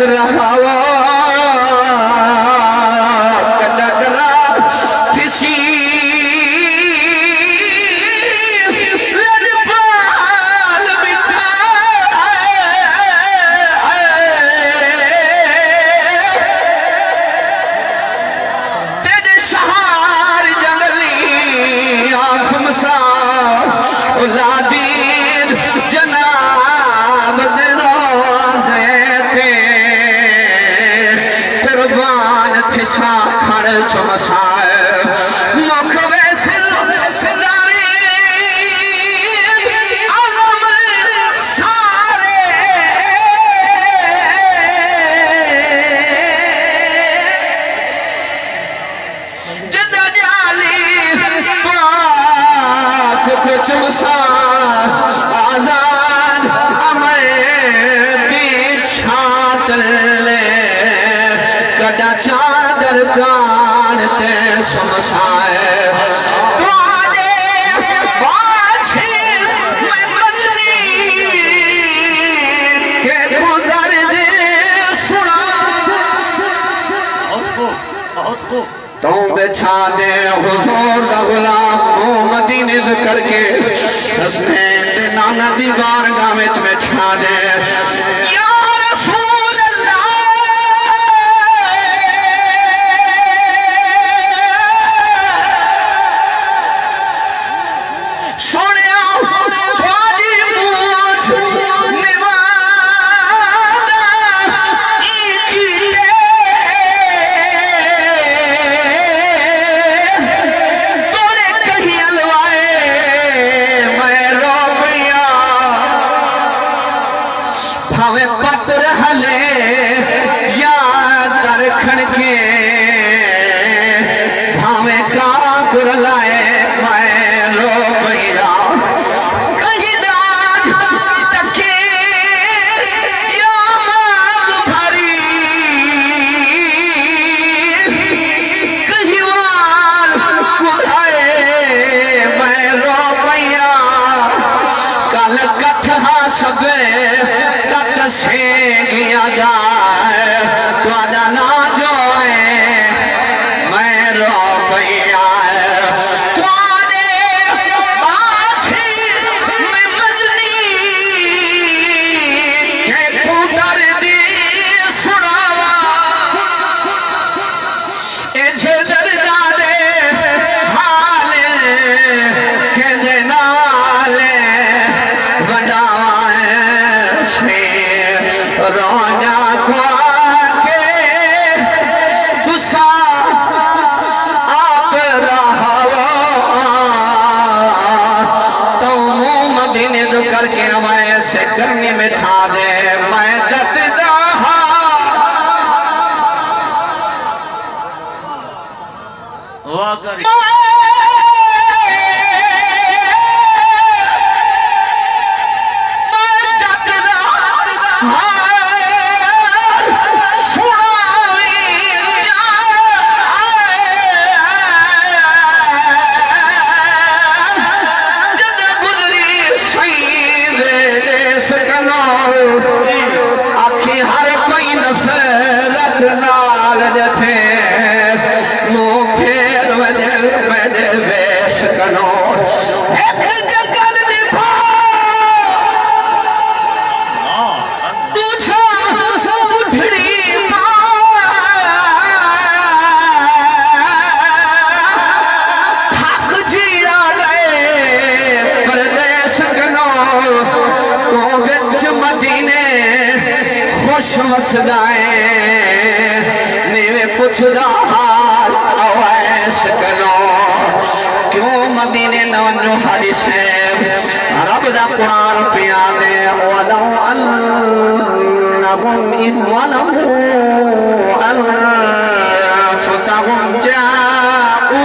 रहा चादर कान ते समसाए तो आने बाछी मैं मदनी के खुदर दे सुना बहुत खूब तो बिछा दे हुजूर दा गुलाम मदीने करके हसनैन दे नाना दी बारगाह विच बिछा दे करने में ठा दे मैं जतदा वाह कर वसदाए नीवे पुछदा हाल अवैस कलो क्यों मदीने नवंजो हदीस है रब दा कुरान पिया दे वलो अन्नहुम इन वलहु अनफुसहुम जाऊ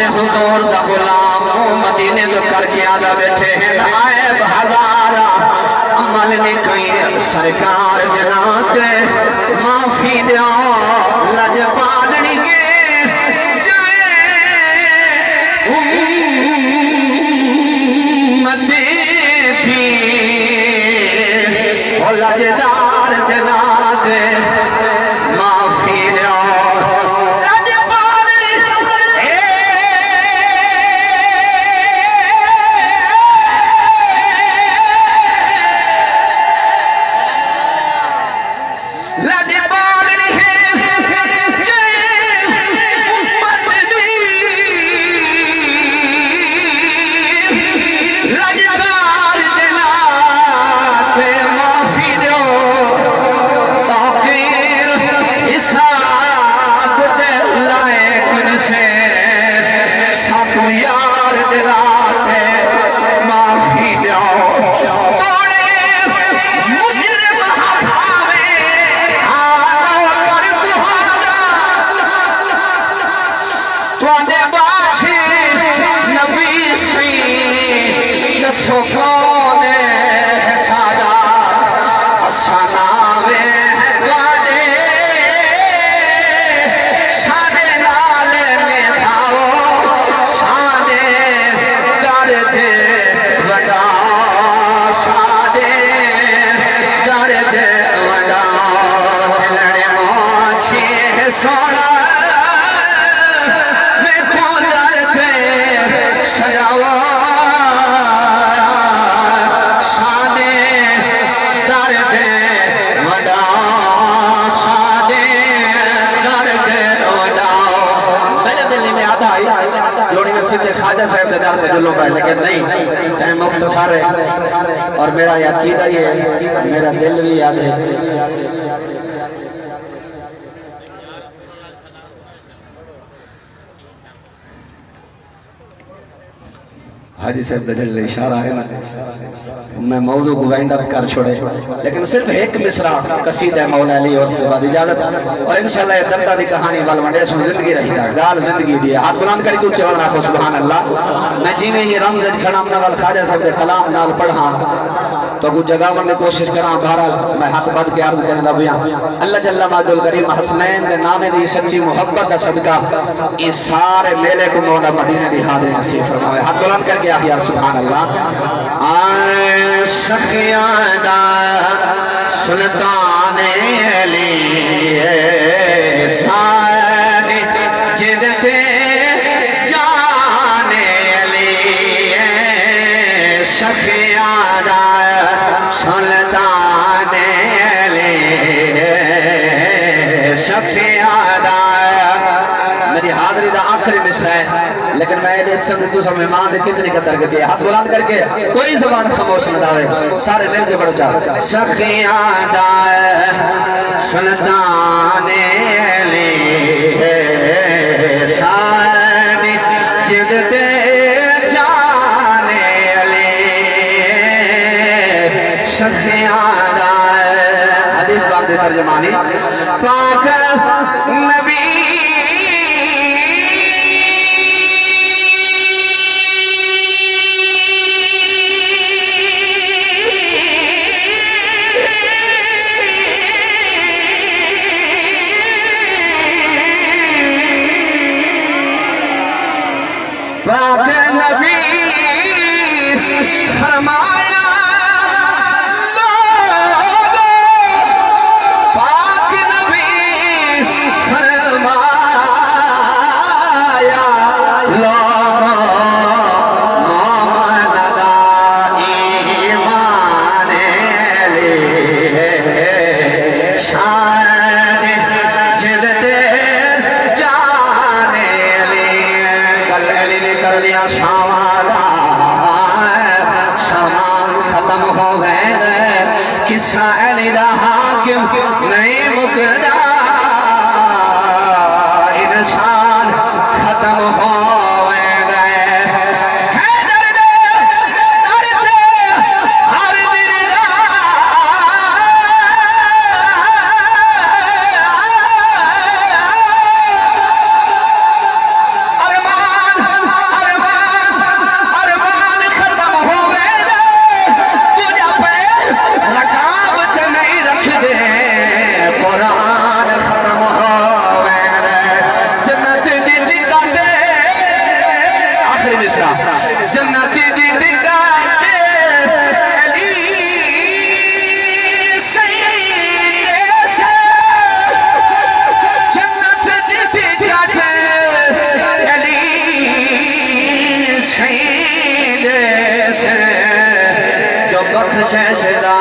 दे हुजूर दा गुलाम मदीने तो करके आदा बैठे हैं आए हजारा अमल ने कोई सरकार जनाते माफी दो लज पालनी के जाए उम्मते थी ओ लजदार जनाते माफी दो सोफोने सादा सनावे वादे सादे नाल ने थाओ सादे दर्द वडा सादे दर्द वडा लड़े मोछे सोना मैं को दर्द सजाओ ख्वाजा साहब दरबार में जुल्म है लेकिन नहीं टाइम मुख्तसर है और मेरा अकीदा ये है मेरा दिल भी याद है हाजी साहब का जो इशारा है ना मैं मौजू को वाइंड अप कर छोड़े लेकिन सिर्फ एक मिसरा कसीदा मौला अली और से बाद इजाजत और इंशाल्लाह ये दर्दा दी कहानी वाल वंडे सो जिंदगी रही था गाल जिंदगी दी हाथ बुलंद करके ऊंचे वाला रखो सुभान अल्लाह मैं जिवें ये रमज खड़ा अपना वाल ख्वाजा साहब के कलाम नाल पढ़ा तो कुछ जगह की कोशिश करा बहरहाल मैं हाथ बद के अर्ज करदा बया अल्लाह जल्ला मादुल करीम हसनैन के नामे दी सच्ची मोहब्बत का सदका इस सारे मेले को मौला मदीने दी हाजिर नसीब फरमाए हाथ बुलंद करके आखिर सुभान अल्लाह सखियादा सुल्तान अली सारे जिदते जाने अली सखियादा सुल्तान अली सखियादा मेरी हाजिरी का आखिरी मिसरा है लेकिन मैं देख सकते तो मेहमान कितनी कदर करती है हाथ बुलंद करके कोई जबान खामोश न दावे सारे मिल के बढ़ो चार सखियादा सुल्तान अली सारे जिदते जाने अली सखियादा हदीस बात तर्जमानी पाक नबी पाक नबी फरमाया पाक नबी फरमाया मोहम्मद दा ईमान ले शान जिदते जाने ले कल अली ने कर लिया शावाला सामान खत्म हो गए किस्सा अली दा हाकिम नहीं मुकदा इंसान खत्म हो मिसरा जन्नती दी दिकाते अली सईद से जन्नत दी दिकाते अली सईद से जो बख्शिश दा